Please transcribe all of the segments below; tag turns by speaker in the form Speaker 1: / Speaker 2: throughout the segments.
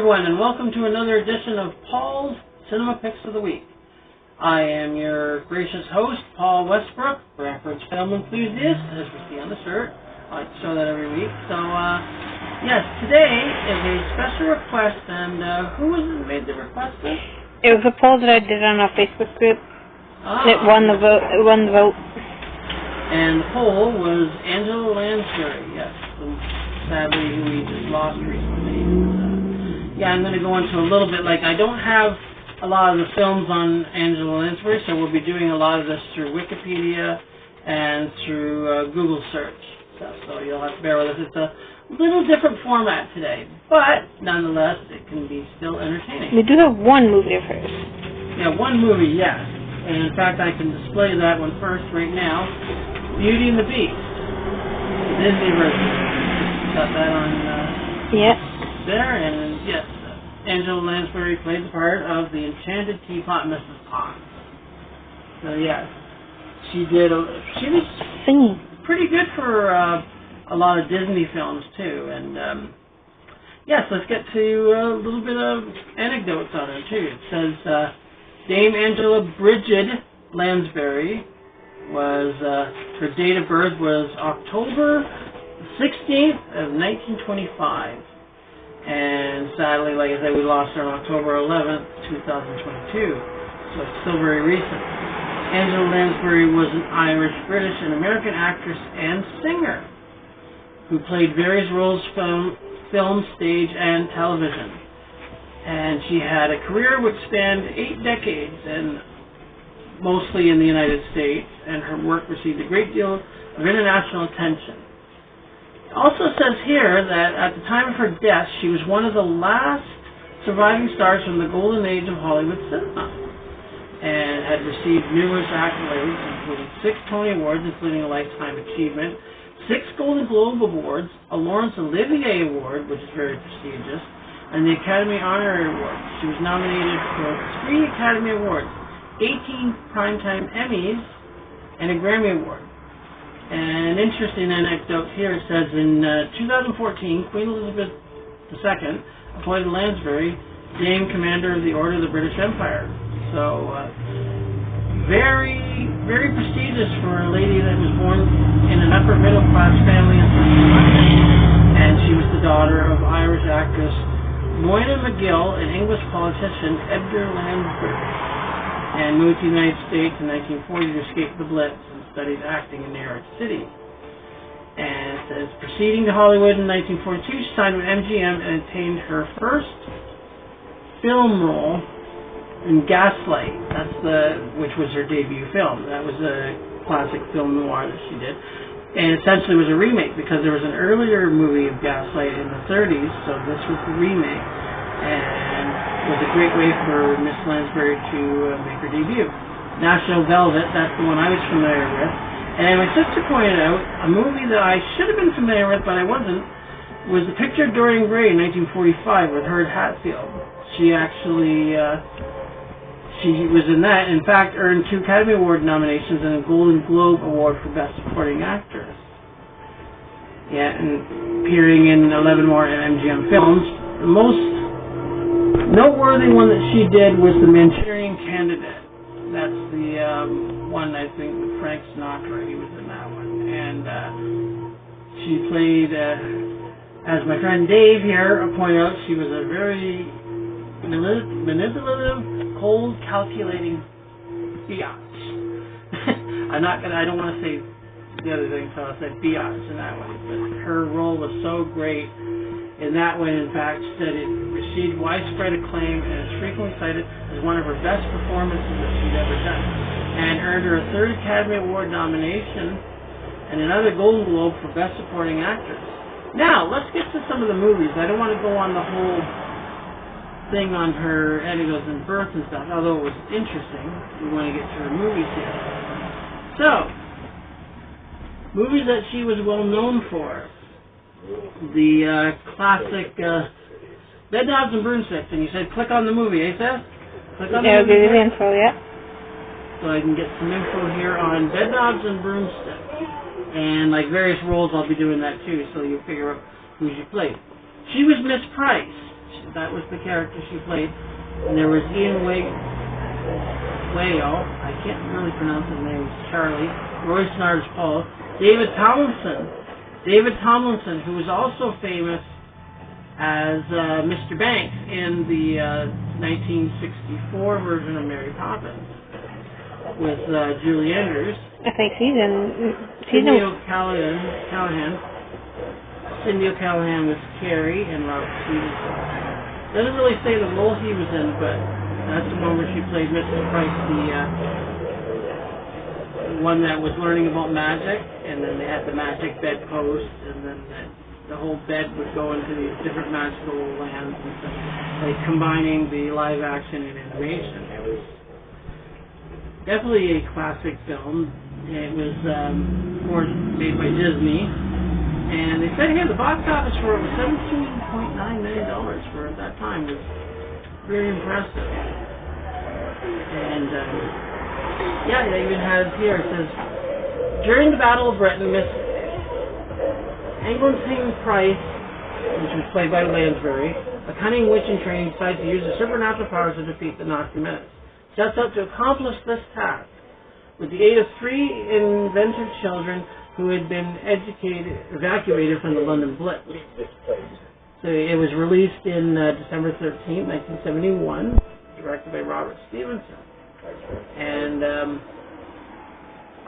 Speaker 1: everyone, and welcome to another edition of Paul's Cinema Picks of the Week. I am your gracious host, Paul Westbrook, reference film enthusiast, as we see on the shirt. I like to show that every week. So, yes, today is a special request, and who was it that made the request?
Speaker 2: It was a poll that I did on our Facebook group. It won the vote.
Speaker 1: And the poll was Angela Lansbury, yes, sadly who we just lost recently. Yeah, I'm going to go into a little bit, I don't have a lot of the films on Angela Lansbury, so we'll be doing a lot of this through Wikipedia and through Google search. So you'll have to bear with us. It's a little different format today, but nonetheless, it can be still entertaining.
Speaker 2: We do have one movie of hers.
Speaker 1: Yeah, one movie, yes. And in fact, I can display that one first right now. Beauty and the Beast. Disney version. Got that on there, and yes, Angela Lansbury played the part of the enchanted teapot, Mrs. Potts. So yes, she was
Speaker 2: singing
Speaker 1: pretty good for a lot of Disney films too. And yes, let's get to a little bit of anecdotes on her too. It says Dame Angela Bridget Lansbury was her date of birth was October 16th of 1925. And sadly, like I said, we lost her on October 11th, 2022. So it's still very recent. Angela Lansbury was an Irish, British, and American actress and singer who played various roles film, stage, and television. And she had a career which spanned 8 decades, and mostly in the United States, and her work received a great deal of international attention. It also says here that at the time of her death, she was one of the last surviving stars from the golden age of Hollywood cinema, and had received numerous accolades, including 6 Tony Awards, including a Lifetime Achievement, 6 Golden Globe Awards, a Laurence Olivier Award, which is very prestigious, and the Academy Honorary Award. She was nominated for 3 Academy Awards, 18 Primetime Emmys, and a Grammy Award. And an interesting anecdote here, it says in 2014, Queen Elizabeth II appointed Lansbury Dame Commander of the Order of the British Empire. So, very, very prestigious for a lady that was born in an upper middle class family in Central London. And she was the daughter of Irish actress Moyna McGill and English politician Edgar Lansbury, and moved to the United States in 1940 to escape the Blitz, and studied acting in New York City. And it says, proceeding to Hollywood in 1942, she signed with MGM and attained her first film role in Gaslight, which was her debut film. That was a classic film noir that she did. And essentially was a remake, because there was an earlier movie of Gaslight in the 30s, so this was the remake. And was a great way for Miss Lansbury to make her debut. National Velvet, that's the one I was familiar with. And my sister pointed out a movie that I should have been familiar with, but I wasn't, was The Picture of Dorian Gray in 1945 with Herb Hatfield. She actually, she was in that, in fact, earned 2 Academy Award nominations and a Golden Globe Award for Best Supporting Actress. Yeah, and appearing in 11 more MGM films. The most noteworthy one that she did was The Manchurian Candidate. That's the one, I think, with Frank Sinatra. He was in that one. And she played, as my friend Dave here pointed out, she was a very manipulative, cold, calculating biatch. I don't want to say the other thing, so I said biatch in that one. But her role was so great in that one, in fact, that it received widespread acclaim and is frequently cited as one of her best performances that she'd ever done, and earned her a 3rd Academy Award nomination and another Golden Globe for Best Supporting Actress. Now, let's get to some of the movies. I don't want to go on the whole thing on her anecdotes and birth and stuff, although it was interesting. We want to get to her movies here. So, movies that she was well known for. The classic Bedknobs and Broomsticks, and you said click on the movie, eh, Seth? Click on the movie.
Speaker 2: I'll give you the info, yeah.
Speaker 1: So I can get some info here on Bedknobs and Broomsticks. And like various roles, I'll be doing that too, so you'll figure out who she played. She was Miss Price. That was the character she played. And there was Ian Wayo, I can't really pronounce his name, Charlie, Roy Snarge Paul, David Tomlinson, who was also famous as Mr. Banks in the 1964 version of Mary Poppins with Julie Andrews.
Speaker 2: I think season.
Speaker 1: Cindy O'Callaghan. Cindy O'Callaghan was Carrie and Robert Stevenson. Doesn't really say the role he was in, but that's the one where she played Mrs. Price, the one that was learning about magic, and then they had the magic bedpost, and then the whole bed would go into these different magical lands, and so, like combining the live action and animation. It was definitely a classic film. It was, of course, made by Disney, and they said here the box office for it was $17.9 million for at that time. It was very impressive. And yeah, it even has here, it says, during the Battle of Britain, Miss Eglinton Price, which was played by Lansbury, a cunning witch in training, decides to use her supernatural powers to defeat the Nazi menace. Sets out to accomplish this task with the aid of 3 inventive children who had been evacuated from the London Blitz. So it was released in December 13, 1971, directed by Robert Stevenson. And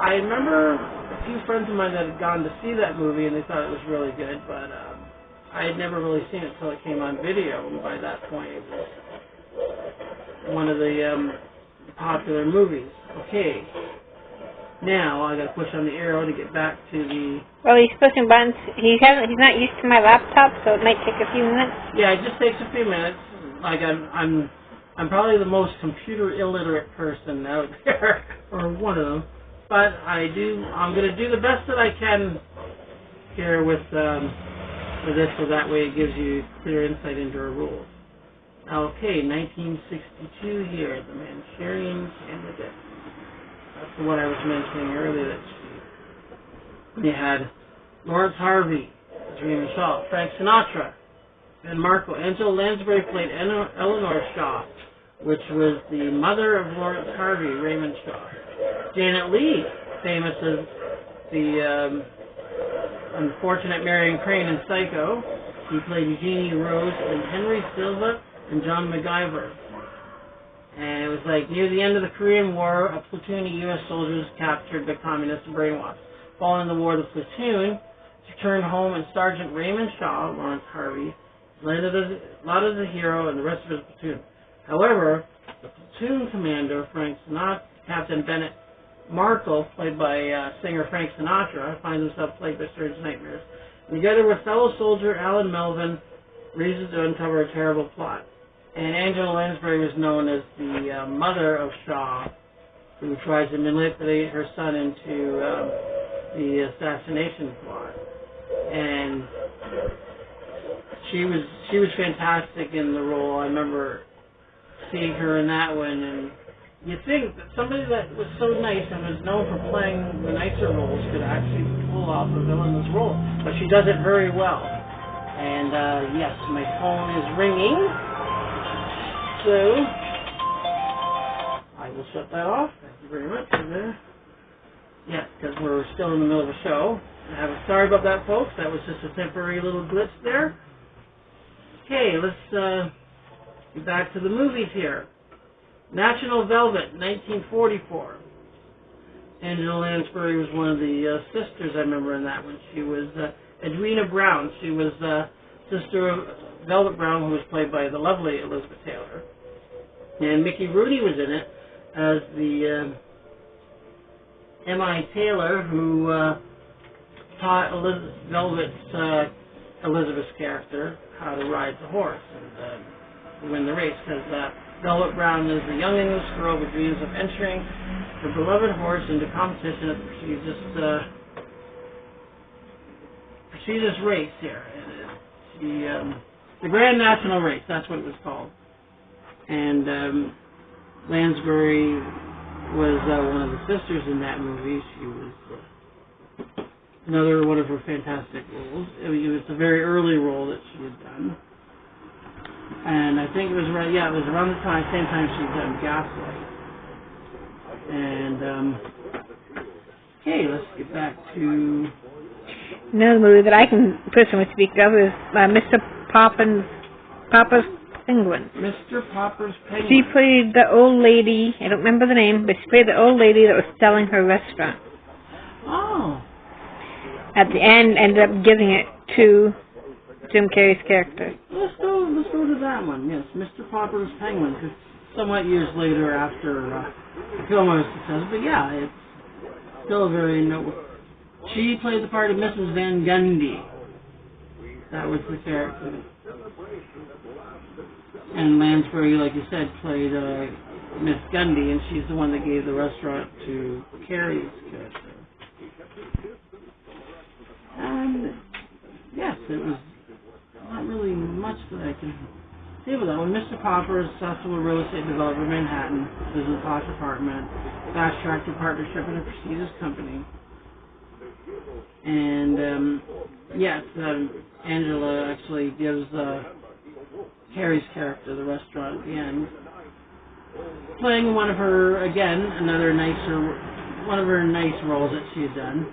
Speaker 1: I remember a few friends of mine that had gone to see that movie and they thought it was really good, but I had never really seen it until it came on video, and by that point it was one of the popular movies. Okay. Now I gotta push on the arrow to get back to the.
Speaker 2: Well, he's pushing buttons. He's not used to my laptop, so it might take a few minutes.
Speaker 1: Yeah, it just takes a few minutes. Like I'm probably the most computer illiterate person out there, or one of them. But I'm gonna do the best that I can here with this, so that way it gives you clear insight into our rules. Okay, 1962 here, the Manchurian Candidate. That's the one I was mentioning earlier. They had Lawrence Harvey, Adriana Shaw, Frank Sinatra, and Marco. Angela Lansbury played Eleanor Shaw, which was the mother of Lawrence Harvey, Raymond Shaw. Janet Leigh, famous as the unfortunate Marion Crane in Psycho. He played Eugenie Rose and Henry Silva and John MacGyver. And it was like near the end of the Korean War, a platoon of U.S. soldiers captured by communists and brainwashed. Following the war, the platoon returned home, and Sergeant Raymond Shaw, Lawrence Harvey, landed as a hero, and the rest of his platoon. However, the platoon commander, Captain Bennett Markle, played by singer Frank Sinatra, finds himself plagued by strange nightmares. And together with fellow soldier Alan Melvin, reasons to uncover a terrible plot. And Angela Lansbury was known as the mother of Shaw, who tries to manipulate her son into the assassination plot. And she was fantastic in the role. I remember seeing her in that one, and you think that somebody that was so nice and was known for playing the nicer roles could actually pull off a villainous role, but she does it very well. And yes, my phone is ringing. So, I will shut that off. Thank you very much. Yeah, because we're still in the middle of a show. Sorry about that, folks. That was just a temporary little glitch there. Okay, let's get back to the movies here. National Velvet, 1944. Angela Lansbury was one of the sisters, I remember, in that one. She was Edwina Brown. She was sister of Velvet Brown, who was played by the lovely Elizabeth Taylor. And Mickey Rooney was in it as the M.I. Taylor, who taught Elizabeth's character how to ride the horse and win the race. Because Velvet Brown is a young English girl with dreams of entering her beloved horse into competition at the prestigious race here. The Grand National Race, that's what it was called. And Lansbury was one of the sisters in that movie. She was another one of her fantastic roles. It was a very early role that she had done. And I think it was around, yeah, it was around the same time she'd done Gaslight. And, okay, let's get back to...
Speaker 2: Another movie that I can personally speak of is Mr. Papa's Penguin.
Speaker 1: Mr. Popper's Penguin.
Speaker 2: She played the old lady, I don't remember the name, but she played the old lady that was selling her restaurant.
Speaker 1: Oh.
Speaker 2: At the end, ended up giving it to Jim Carrey's character.
Speaker 1: Let's go to that one. Yes, Mr. Popper's Penguin. It's somewhat years later after the film was a success, but yeah, it's still very notable. She played the part of Mrs. Van Gundy. That was the character. And Lansbury, like you said, played Miss Gundy, and she's the one that gave the restaurant to Carrie's character. And yes, it was not really much that I can say about that one. Mr. Popper is successful real estate developer in Manhattan, lives in a posh apartment, fast-tracked to partnership in a prestigious company. And yes, Angela actually gives Carrie's character the restaurant at the end, playing one of her nice roles that she had done.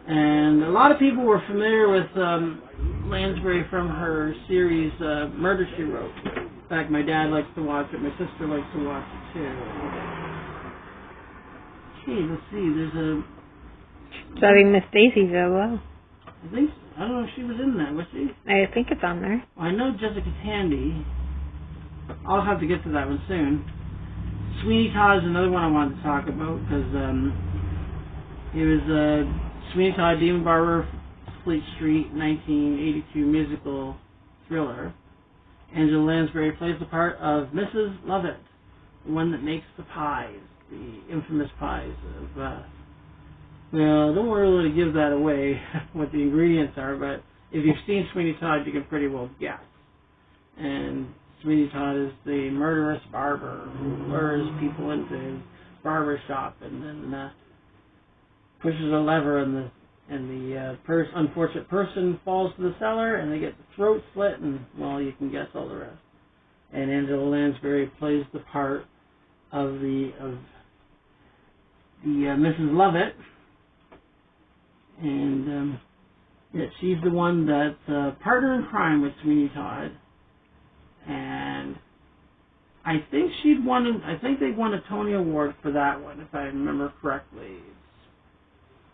Speaker 1: And a lot of people were familiar with Lansbury from her series Murder, She Wrote. In fact, my dad likes to watch it. My sister likes to watch it too. Okay, let's see. There's a...
Speaker 2: Starring Miss Daisy as well.
Speaker 1: I don't know if she was in that, was she?
Speaker 2: I think it's on there.
Speaker 1: Well, I know Jessica Tandy. I'll have to get to that one soon. Sweeney Todd is another one I wanted to talk about because it was Sweeney Todd, Demon Barber, Fleet Street, 1982 musical thriller. Angela Lansbury plays the part of Mrs. Lovett, the one that makes the pies, the infamous pies of... Well, I don't really give that away, what the ingredients are, but if you've seen Sweeney Todd, you can pretty well guess. And Sweeney Todd is the murderous barber who lures people into his barber shop and then pushes a lever and the unfortunate person falls to the cellar and they get the throat slit and, well, you can guess all the rest. And Angela Lansbury plays the part of the Mrs. Lovett. And yeah, she's the one that's partner in crime with Sweeney Todd. And I think they won a Tony Award for that one, if I remember correctly.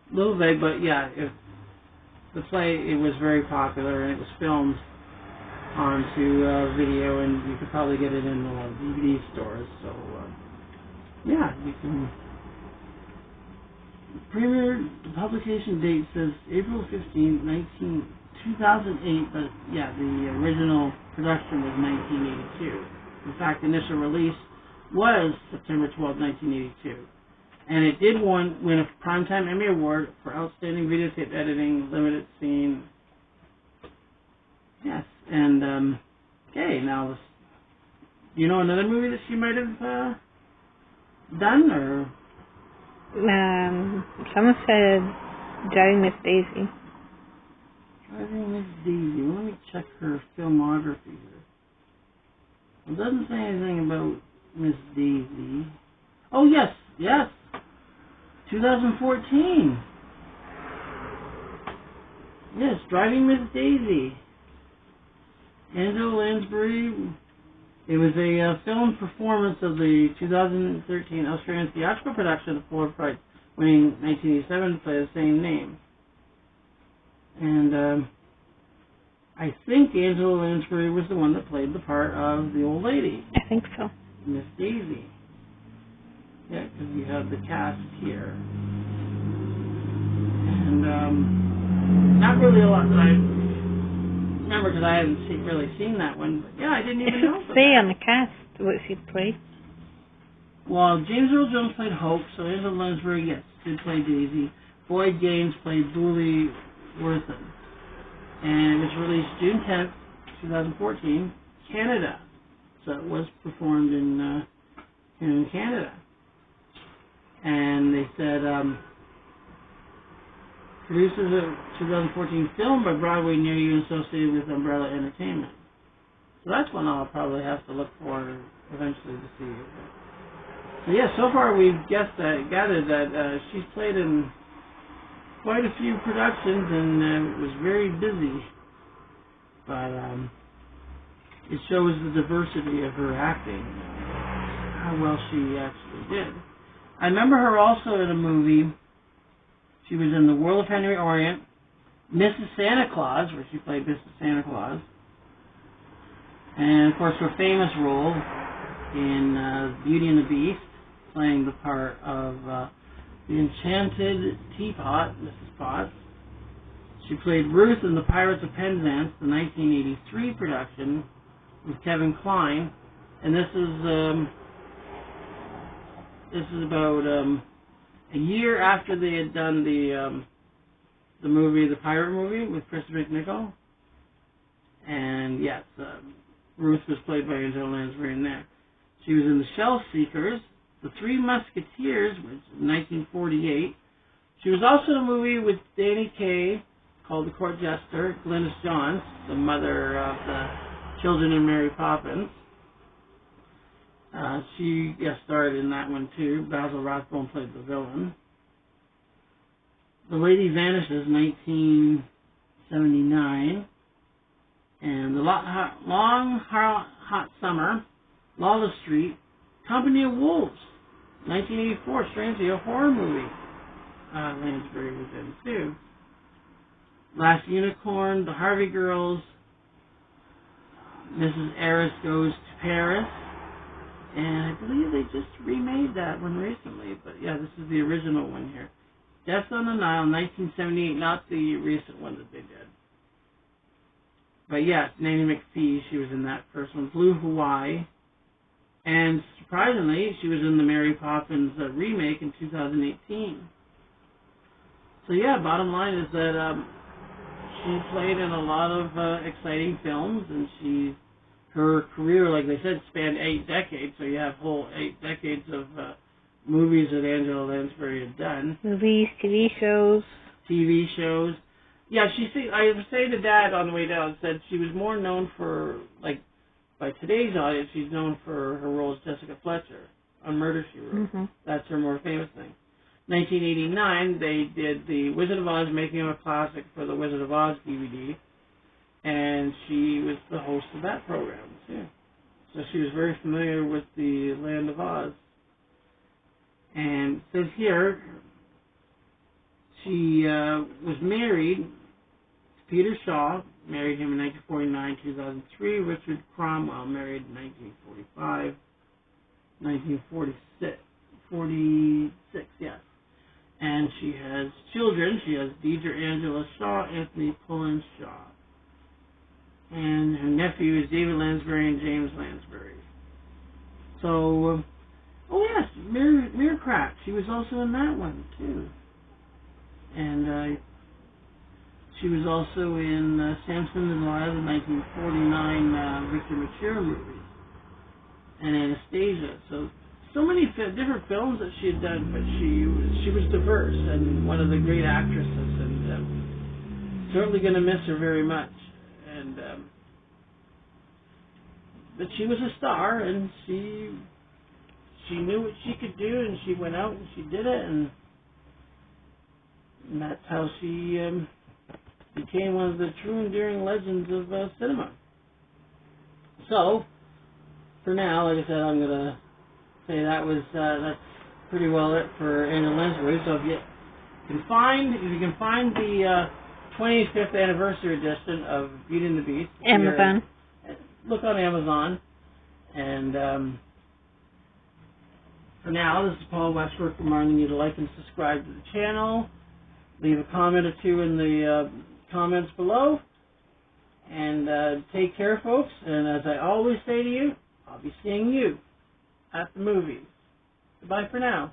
Speaker 1: It's a little vague, but yeah, the play, it was very popular, and it was filmed onto video, and you could probably get it in a lot of DVD stores. So yeah, you can. The publication date says April 15, 2008, but yeah, the original production was 1982. In fact, the initial release was September 12, 1982. And it did win a Primetime Emmy Award for Outstanding Videotape Editing, Limited Scene. Yes, and, okay, now, do you know another movie that she might have done, or...
Speaker 2: Someone said Driving Miss Daisy.
Speaker 1: Driving Miss Daisy. Let me check her filmography here. It doesn't say anything about Miss Daisy. Oh, yes. 2014. Yes, Driving Miss Daisy. Angela Lansbury. It was a film performance of the 2013 Australian theatrical production of Full Fright, winning 1987 to play the same name. And I think Angela Lansbury was the one that played the part of the old lady.
Speaker 2: I think so.
Speaker 1: Miss Daisy. Yeah, because you have the cast here. And not really a lot that I remember because I haven't really seen that one. But yeah, I didn't even know.
Speaker 2: Say on the cast what she played.
Speaker 1: Well, James Earl Jones played Hope, so Angela Lansbury, yes, did play Daisy. Boyd Gaines played Dooley Wortham. And it was released June 10th, 2014, Canada. So it was performed in Canada. And they said, produces a 2014 film by Broadway near you associated with Umbrella Entertainment. So that's one I'll probably have to look for eventually to see. So yeah, so far we've gathered that she's played in quite a few productions and was very busy. But it shows the diversity of her acting, how well she actually did. I remember her also in a movie. She was in The World of Henry Orient, Mrs. Santa Claus, where she played Mrs. Santa Claus, and of course her famous role in Beauty and the Beast, playing the part of the enchanted teapot, Mrs. Potts. She played Ruth in The Pirates of Penzance, the 1983 production with Kevin Kline, and this is about a year after they had done the movie, the pirate movie with Chris McNichol, and yes, Ruth was played by Angela Lansbury in there. She was in The Shell Seekers, The Three Musketeers, which was 1948. She was also in a movie with Danny Kaye called The Court Jester, Glynis Johns, the mother of the children in Mary Poppins. She starred in that one too. Basil Rathbone played the villain. The Lady Vanishes, 1979. And The Long Hot Summer, Lawless Street, Company of Wolves, 1984, strangely a horror movie. Lansbury was in too. Last Unicorn, The Harvey Girls, Mrs. Eris Goes to Paris, and I believe they just remade that one recently, but yeah, this is the original one here. Death on the Nile, 1978, not the recent one that they did. But yes, Nanny McPhee, she was in that first one. Blue Hawaii, and surprisingly, she was in the Mary Poppins remake in 2018. So yeah, bottom line is that she played in a lot of exciting films, and her career, like they said, spanned 8 decades, so you have whole 8 decades of movies that Angela Lansbury had done.
Speaker 2: Movies, TV shows.
Speaker 1: TV shows. Yeah, I was saying to Dad on the way down, said she was more known for, like, by today's audience, she's known for her role as Jessica Fletcher on Murder, She Wrote.
Speaker 2: Mm-hmm.
Speaker 1: That's her more famous thing. 1989, they did the Wizard of Oz Making of a Classic for the Wizard of Oz DVD, and she was the host of that program, too. So she was very familiar with the Land of Oz. And it says here, she was married to Peter Shaw, married him in 1949, 2003. Richard Cromwell, married in 1945, 1946, yes. And she has children. She has Deidre Angela Shaw, Anthony Pullen Shaw. And her nephew is David Lansbury and James Lansbury. So, oh yes, Mere Crack. She was also in that one, too. And she was also in Samson and Delilah, the 1949 Victor Mature movies. And Anastasia. So many different films that she had done, but she was diverse and one of the great actresses, and certainly going to miss her very much. And but she was a star, and she knew what she could do, and she went out and she did it, and that's how she became one of the true enduring legends of cinema. So for now, like I said, I'm gonna say that's pretty well it for Angela Lansbury. So if you can find the 25th anniversary edition of Beauty and the Beast,
Speaker 2: Amazon.
Speaker 1: Look on Amazon. And for now, this is Paul Westbrook reminding you to like and subscribe to the channel. Leave a comment or two in the comments below. And take care, folks. And as I always say to you, I'll be seeing you at the movies. Goodbye for now.